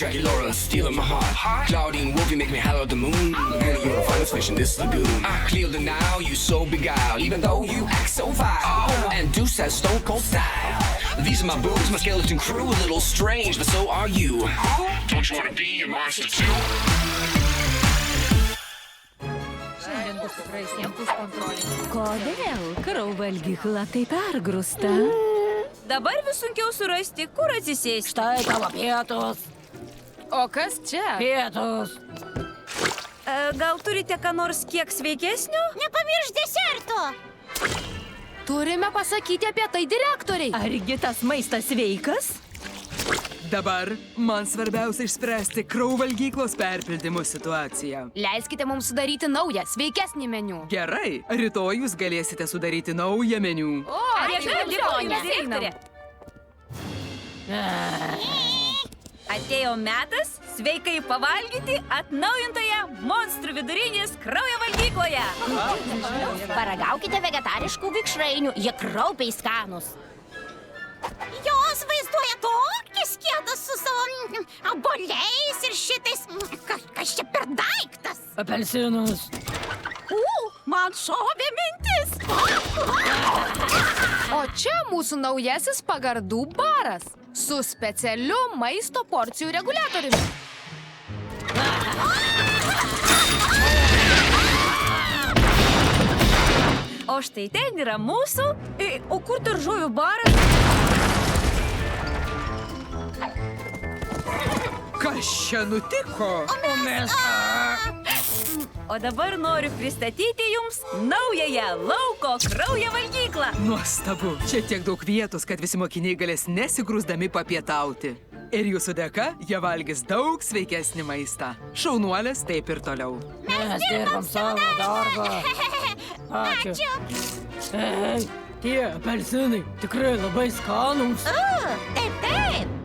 Dracula stealing my heart. Claudine Wolf, you make me holler at the moon. And you're the finest fish in this lagoon. I clear the now, you so beguiled, even though you act so vile. And Deuce has stone cold style. These are my boobs, my skeleton crew, a little strange, but so are you. Don't you wanna be a monster too? Šiandien bus tikrai sunkus kontrolinis. Kodėl krauvalgykla taip pergrūsta? Dabar vis sunkiau surasti, kur atsisėsti. Štai tavo pietus. O kas čia? Pietus. Gal turite ką nors kiek sveikesnio? Nepamiršk deserto. Turime pasakyti apie tai direktoriai. Argi tas maistas sveikas? Dabar man svarbiausia išspręsti krauvalgyklos perpildymo situaciją. Leiskite mums sudaryti naują, sveikesnį meniu. Gerai, rytoj jūs galėsite sudaryti naują meniu. O, direktorė. Atėjo metas sveikai pavalgyti atnaujintoje monstrų vidurinės kraujo valgykloje. Paragaukite vegetariškų vikšrainių, jie kraupiai skanus. Jos vaizduoja tokius kietus su savo aboliais ir šitais. Kas čia per daiktas? Apelsinus. Man šovė mintis. O čia mūsų naujasis pagardų baras su specialiu maisto porcijų reguliatoriumi. O štai ten yra mūsų. O kur daržovių baras? Kas čia nutiko? O dabar noriu pristatyti jums naująją lauko kraujo valgyklą. Nuostabu, čia tiek daug vietos, kad visi mokiniai galės nesigrūsdami papietauti. Ir jūsų dėka jie valgys daug sveikesnį maistą. Šaunuolės taip ir toliau. Mes dirbam savo darbą. Ačiū. Ei, tie apelsinai tikrai labai skanūs. Taip, taip.